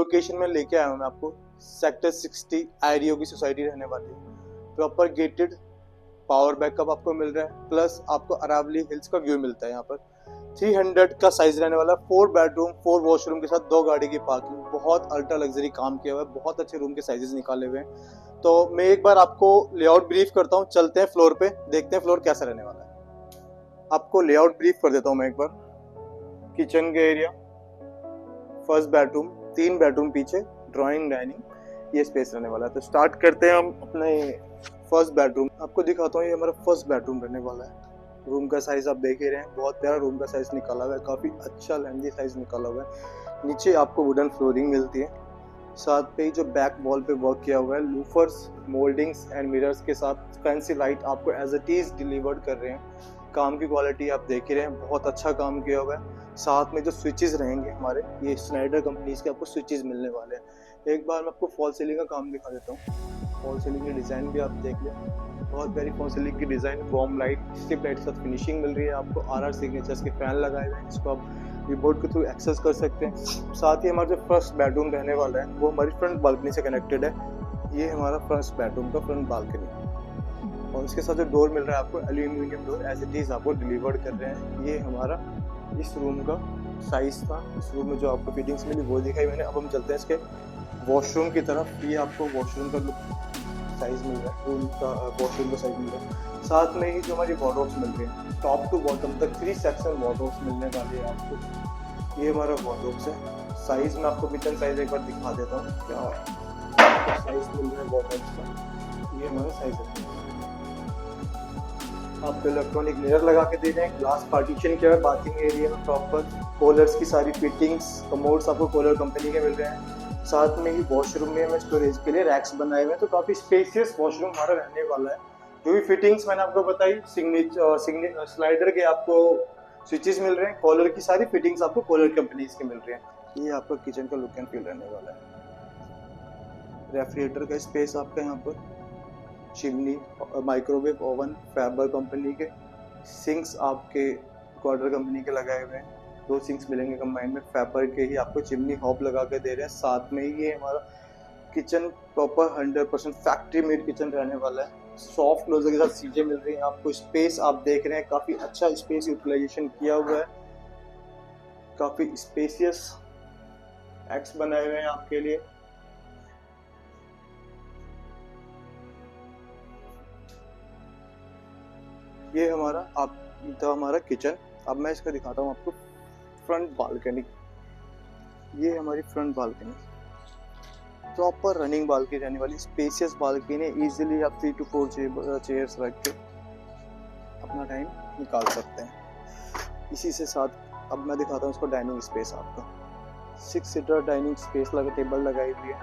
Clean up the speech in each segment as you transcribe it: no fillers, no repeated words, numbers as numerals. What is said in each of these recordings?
Location में लेके आया हूँ मैं आपको। सेक्टर 60 आईरियो की सोसाइटी रहने वाली है। प्रॉपर गेटेड, पावर बैकअप आपको मिल रहा है, प्लस आपको अरावली हिल्स का व्यू मिलता है। यहाँ पर 300 का साइज रहने वाला, 4 बेडरूम 4 वॉशरूम के साथ 2 गाड़ी की पार्किंग। बहुत अल्ट्रा लग्जरी काम किया हुआ है, बहुत अच्छे रूम के साइजेस निकाले हुए हैं। तो मैं एक बार आपको लेआउट ब्रीफ करता हूँ, चलते हैं फ्लोर पे, देखते हैं फ्लोर कैसा रहने वाला है। आपको लेआउट ब्रीफ कर देता हूँ मैं एक बार। किचन का एरिया, फर्स्ट बेडरूम, 3 बेडरूम पीछे, ड्राइंग डाइनिंग, ये स्पेस रहने वाला है। तो स्टार्ट करते हैं हम अपने फर्स्ट बेडरूम। आपको दिखाता हूँ, ये हमारा फर्स्ट बेडरूम रहने वाला है। रूम का साइज आप देख ही रहे हैं, बहुत प्यारा रूम का साइज निकाला हुआ है, काफी अच्छा लेंथी साइज निकाला हुआ है। नीचे आपको वुडन फ्लोरिंग मिलती है, साथ पे ही जो बैक वॉल पे वर्क किया हुआ है, लूफर्स, मोल्डिंग्स एंड मिरर्स के साथ फैंसी लाइट आपको एज इट इज डिलीवर्ड कर रहे हैं। काम की क्वालिटी आप देख ही रहे हैं, बहुत अच्छा काम किया हुआ है। साथ में जो स्विचेस रहेंगे हमारे, ये स्नाइडर कंपनीज के आपको स्विचेस मिलने वाले हैं। एक बार मैं आपको फॉल सीलिंग का काम दिखा देता हूँ। फॉल सीलिंग की डिजाइन भी आप देख लें, बहुत प्यारी फॉल सीलिंग की design, warm light, strip light के साथ फिनिशिंग मिल रही है आपको। RR सिग्नेचर्स के फैन लगाए हुए हैं, जिसको आप रीमोट के थ्रू एक्सेस कर सकते हैं। साथ ही हमारा जो फर्स्ट बेडरूम रहने वाला है वो हमारी फ्रंट बालकनी से कनेक्टेड है। ये हमारा फर्स्ट बेडरूम का फ्रंट बालकनी, और इसके साथ जो डोर मिल रहा है आपको, aluminium door as it is आपको डिलीवर्ड कर रहे हैं। ये हमारा इस रूम का साइज था। इस रूम में जो आपको फिटिंग्स मिली वो दिखाई मैंने। अब हम चलते हैं इसके वॉशरूम की तरफ। ये आपको वॉशरूम का लुक साइज मिल रहा है, रूम का वॉशरूम का साइज मिल रहा है। साथ में ही जो हमारी वार्डरोब्स मिल रही है, टॉप टू बॉटम तक 3 सेक्शन वार्डरोब्स मिलने वाली है आपको। ये हमारा वार्डरोब्स है। साइज में आपको किचन साइज एक बार दिखा देता हूँ, क्या साइज मिल रहा है वार्डरोब्स का। ये हमारा साइज है। आपको इलेक्ट्रॉनिक मिरर लगा के दे रहे हैं, ग्लास पार्टीशन किया है बाथिंग एरिया में प्रॉपर। कूलर्स की सारी फिटिंग्स, कमोड्स आपको कूलर कंपनी के मिल रहे हैं। साथ में ही वॉशरूम में हमें स्टोरेज के लिए रैक्स बनाए हुए हैं, तो काफी स्पेसियस वॉशरूम हमारा रहने वाला है। जो भी फिटिंग्स मैंने आपको बताई, स्लाइडर के आपको स्विचेस मिल रहे हैं, कॉलर की सारी फिटिंग्स आपको कॉलर कंपनीज के मिल रहे हैं। ये आपका किचन का लुक एंड फील रहने वाला है। रेफ्रिजरेटर का स्पेस आपका यहाँ पर, chimney, microwave oven fibre company के, सिंक्स आपके क्वार्टर कंपनी के लगाए हुए हैं। 2 सिंक्स मिलेंगे कंबाइंड में, फैबर के ही आपको चिमनी हॉब लगा के दे रहे हैं। साथ में ही ये हमारा kitchen proper 100% factory made kitchen रहने वाला है। सॉफ्ट क्लोजर के साथ सीटें मिल रही हैं आपको। स्पेस आप देख रहे हैं, काफी अच्छा स्पेस यूटिलाइजेशन किया हुआ है, काफी स्पेसियस एक्स बनाए हुए हैं आपके लिए। ये हमारा किचन। अब मैं इसका दिखाता हूँ आपको फ्रंट बालकनी। ये हमारी front balcony, proper running balcony रहने वाली, स्पेसियस बालकनी है। इजीली आप 3 to 4 चेयर्स रख के अपना टाइम निकाल सकते हैं। इसी से साथ अब मैं दिखाता हूँ इसको डाइनिंग स्पेस। आपका 6 सीटर डाइनिंग स्पेस लगा, टेबल लगाई हुई है।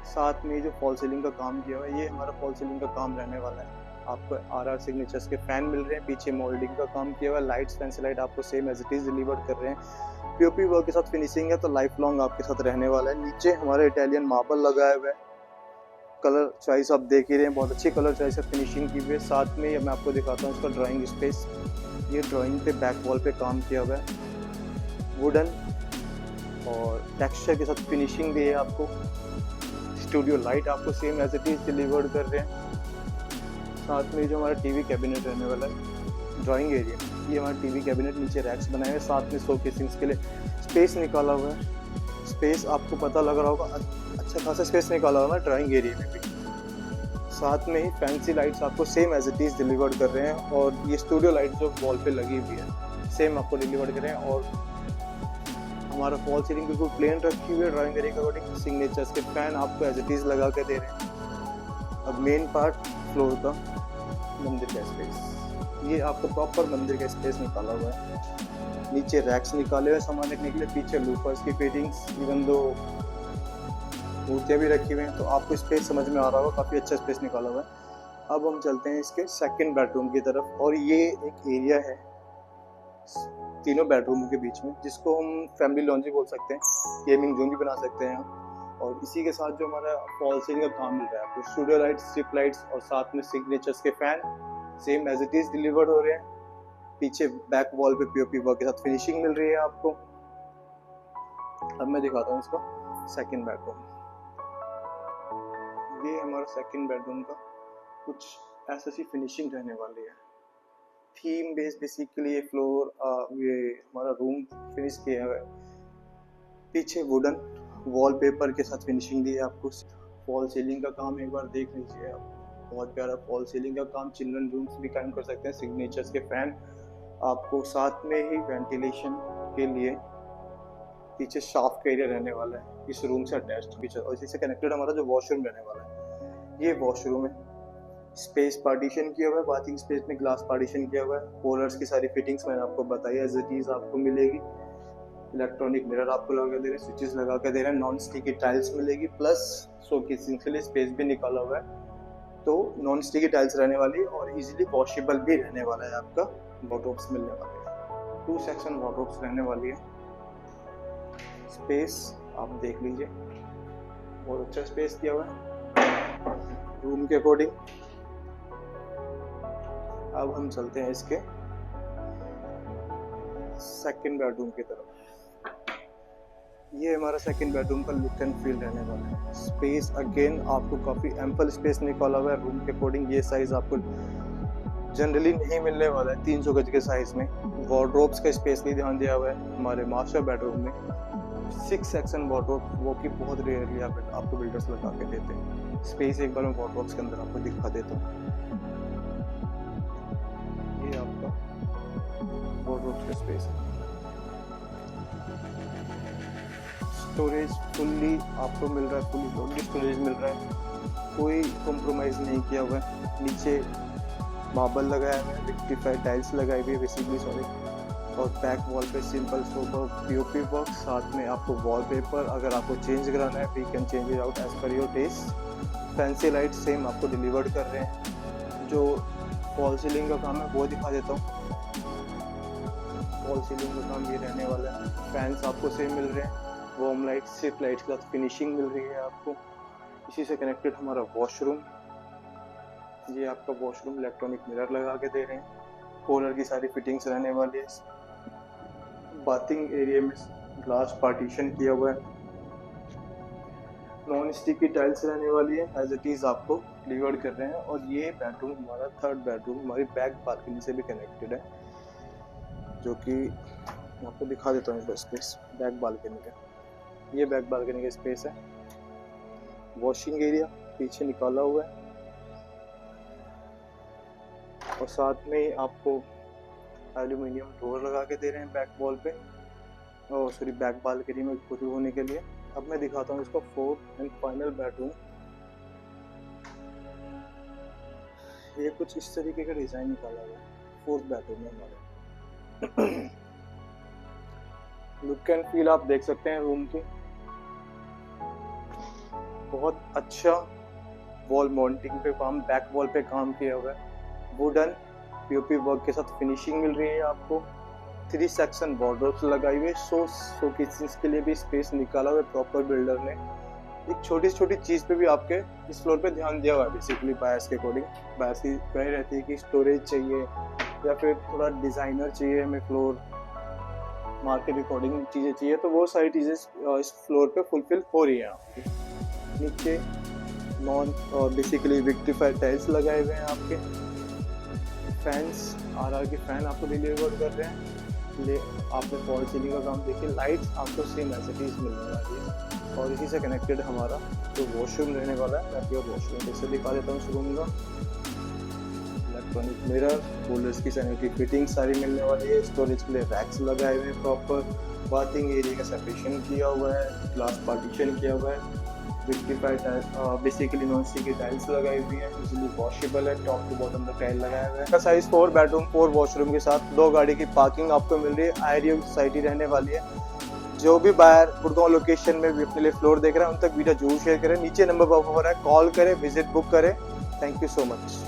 साथ में जो फॉल सीलिंग का काम किया हुआ है, ये हमारा फॉल सीलिंग का काम रहने वाला है। आपको RR सिग्नेचर्स के फैन मिल रहे हैं, पीछे मोल्डिंग का काम किया हुआ है। लाइट्स, फैंसी लाइट आपको same as it is delivered कर रहे हैं। पीओपी वर्क के साथ फिनिशिंग है, तो लाइफ लॉन्ग आपके साथ रहने वाला है। नीचे हमारा इटालियन मार्बल लगाया हुआ है। कलर चॉइस आप देख ही रहे हैं, बहुत अच्छी कलर चॉइस है, फिनिशिंग की हुई है। साथ में मैं आपको दिखाता हूँ इसका ड्राइंग स्पेस। ये ड्राइंग पे बैक वॉल पे काम किया हुआ है, वुडन और टेक्सचर के साथ फिनिशिंग दी है आपको। स्टूडियो लाइट आपको same as it is delivered कर रहे हैं। साथ में जो हमारा टीवी कैबिनेट रहने वाला है, ड्राइंग एरिया, ये हमारा टीवी कैबिनेट, नीचे रैक्स बनाए हुए, साथ में शो केसिंग्स के लिए स्पेस निकाला हुआ है। स्पेस आपको पता लग रहा होगा, अच्छा खासा स्पेस निकाला हुआ है ड्राइंग एरिया में भी। साथ में ही फैंसी लाइट्स आपको same as it is delivered कर रहे हैं, और ये स्टूडियो लाइट जो वॉल पे लगी हुई है सेम आपको डिलीवर्ड कर रहे हैं। और हमारा फॉल सीलिंग बिल्कुल प्लेन रखी हुई है ड्राइंग एरिया के अकॉर्डिंग। सिग्नेचर्स के फैन आपको एज इट इज लगा के दे रहे हैं। अब मेन पार्ट फ्लोर का, मंदिर का स्पेस, ये आपको प्रॉपर मंदिर का स्पेस निकाला हुआ है। नीचे रैक्स निकाले हुए सामान रखने के लिए, पीछे लूफर्स की फिटिंग्स, इवन दो मूर्तियाँ भी रखी हुई हैं, तो आपको स्पेस समझ में आ रहा होगा, काफ़ी अच्छा स्पेस निकाला हुआ है। अब हम चलते हैं इसके सेकंड बेडरूम की तरफ, और ये एक एरिया है तीनों बेडरूम के बीच में, जिसको हम फैमिली लॉन्ज भी बोल सकते हैं, गेमिंग जोन भी बना सकते हैं। और इसी के साथ जो हमारा फॉल सीलिंग का काम मिल रहा है आपको, स्टूडियो लाइट्स, स्ट्रिप लाइट्स और साथ में सिग्नेचर्स के fan same as it is delivered हो रहे हैं। पीछे बैक वॉल पे पीओपी वर्क के साथ फिनिशिंग मिल रही है आपको। अब मैं दिखाता हूँ इसका सेकंड बेडरूम। ये हमारा सेकंड बेडरूम का कुछ ऐसा सी फिनिशिंग रहने वाली है। थीम बेस्ड बेसिकली ये फ्लोर ये हमारा रूम फिनिश किया हुआ है। पीछे वुडन वॉलपेपर के साथ फिनिशिंग दी है आपको। फॉल सीलिंग का काम एक बार देख लीजिए आप, बहुत प्यारा फॉल सीलिंग का काम। चिल्ड्रन रूम्स भी काम कर सकते हैं। सिग्नेचर्स के फैन आपको, साथ में ही वेंटिलेशन के लिए पीछे शाफ्ट एरिया रहने वाला है इस रूम से अटैच्ड पीछे, और इसी से कनेक्टेड हमारा जो वॉशरूम रहने वाला है। ये वॉशरूम है, स्पेस पार्टीशन किया हुआ है, बाथिंग स्पेस में ग्लास पार्टीशन किया हुआ है। पोलर्स की सारी फिटिंग्स मैंने आपको बताई एज इट इज आपको मिलेगी। इलेक्ट्रॉनिक मिरर आपको लगा दे रहे हैं, स्विचेस लगा के दे रहे हैं, नॉन स्टिकी टाइल्स मिलेगी, प्लस शोकेसिंग के लिए स्पेस भी निकाला हुआ है। तो नॉन स्टिकी टाइल्स रहने वाली है और इजीली वॉशेबल भी रहने वाला है। आपका वार्डरोब्स मिलने वाले हैं, 2 सेक्शन वार्डरोब्स रहने वाली है। स्पेस आप देख लीजिए, बहुत अच्छा स्पेस दिया हुआ है रूम के अकॉर्डिंग। अब हम चलते हैं इसके सेकंड बेडरूम की तरफ। ये हमारा सेकंड बेडरूम का लुक एंड फील रहने वाला है। स्पेस अगेन आपको काफी एम्पल स्पेस निकाला हुआ है रूम के अकॉर्डिंग। ये साइज आपको जनरली नहीं मिलने वाला है 300 गज के साइज में। वार्डरोब्स का स्पेस भी ध्यान दिया हुआ है हमारे मास्टर बेडरूम में। 6 सेक्शन वार्डरोब, वो कि बहुत रेयरली आपको बिल्डर्स लगा के देते हैं। स्पेस एक बार मैं वार्डरोब्स के अंदर आपको दिखा देता हूँ। ये आपका वार्डरोब्स का स्पेस है। स्टोरेज फुल्ली आपको मिल रहा है, फुल्ली लोडेड स्टोरेज मिल रहा है, कोई कॉम्प्रोमाइज नहीं किया हुआ है। नीचे मार्बल लगाया हुआ है, विक्टिफाइड टाइल्स लगाई हुई है बेसिकली सॉरी, और बैक वॉल पे सिंपल सोबर पीओपी वर्क, साथ में आपको वॉलपेपर अगर आपको चेंज कराना है we can change it out as per your taste. Fancy light same आपको डिलीवर्ड कर रहे हैं। जो फॉल सीलिंग का काम है वो दिखा देता हूँ। फॉल सीलिंग का काम ये रहने वाला है। फैंस आपको सेम मिल रहे हैं, वार्म लाइट सिर्फ लाइट के साथ फिनिशिंग मिल रही है आपको। इसी से कनेक्टेड हमारा वॉशरूम, ये आपका वॉशरूम इलेक्ट्रॉनिक मिरर लगा के दे रहे हैं। कॉर्नर की सारी फिटिंग्स रहने वाली है। बाथिंग एरिया में ग्लास पार्टीशन किया हुआ है। नॉन स्टिकी टाइल्स रहने वाली है, एज इट इज आपको डिलीवर कर रहे हैं। और ये बेडरूम हमारा थर्ड बेडरूम हमारी बैक बालकनी से भी कनेक्टेड है, जो कि मैं आपको दिखा देता हूँ स्पेस बैक बालकनी का। ये बैक बालकनी का स्पेस है। वॉशिंग एरिया पीछे निकाला हुआ है, और साथ में ही आपको एल्यूमिनियम डोर लगा के दे रहे हैं बैक वॉल पे, और सॉरी बैक बालकनी में खुद होने के लिए। अब मैं दिखाता हूँ इसका फोर्थ एंड फाइनल बेडरूम। ये कुछ इस तरीके का डिजाइन निकाला हुआ है फोर्थ बेडरूम में हमारे। लुक एंड फील आप देख सकते हैं रूम की, बहुत अच्छा वॉल माउंटिंग पे काम, बैक वॉल पे काम किया हुआ है। वुडन पीओपी वर्क के साथ फिनिशिंग मिल रही है आपको। 3 सेक्शन वार्डरोब्स लगाई हुई है। शोकेसेस के लिए भी स्पेस निकाला हुआ है प्रॉपर बिल्डर ने। एक छोटी छोटी चीज पे भी आपके इस फ्लोर पे ध्यान दिया हुआ है बेसिकली बायर्स के अकॉर्डिंग। बायर्स की वही रहती है कि स्टोरेज चाहिए या फिर थोड़ा डिजाइनर चाहिए हमें, फ्लोर मार्केट अकॉर्डिंग चीजें चाहिए, तो वो सारी चीजें इस फ्लोर पे फुलफिल हो रही है आपकी। नीचे नॉन बेसिकली विक्टिफाइड टाइल्स लगाए हुए हैं आपके। फैंस आरआर के फैन आपको डिलीवर कर रहे हैं। आपने फॉल सीलिंग का काम देखिए। लाइट्स आपको सेम एज इट इज मिलने वाली है, और इसी से कनेक्टेड हमारा जो वॉशरूम रहने वाला है, मैं प्योर वॉशरूम जैसे दिखा देता हूँ। शुरू का इलेक्ट्रॉनिक मिरर, होल्डर्स की सैनिटरी फिटिंग सारी मिलने वाली है। स्टोरेज के लिए रैक्स लगाए हुए हैं प्रॉपर। बाथिंग एरिया का सेपरेशन किया हुआ है, ग्लास पार्टीशन किया हुआ है। विक्टिफाइड बेसिकली नॉन स्टिकी टाइल्स लगाई हुई है, इजीली वॉशेबल है। टॉप टू बॉटम तक टाइल लगाया हुआ है। का साइज 4 बेडरूम 4 वॉशरूम के साथ 2 गाड़ी की पार्किंग आपको मिल रही है। आइडियल सोसाइटी रहने वाली है। जो भी बायर गुड़गांव लोकेशन में भी अपने लिए फ्लोर देख रहे हैं उन तक वीडियो जरूर शेयर करें। नीचे नंबर पर है, कॉल करें, विजिट बुक करें। Thank you so much.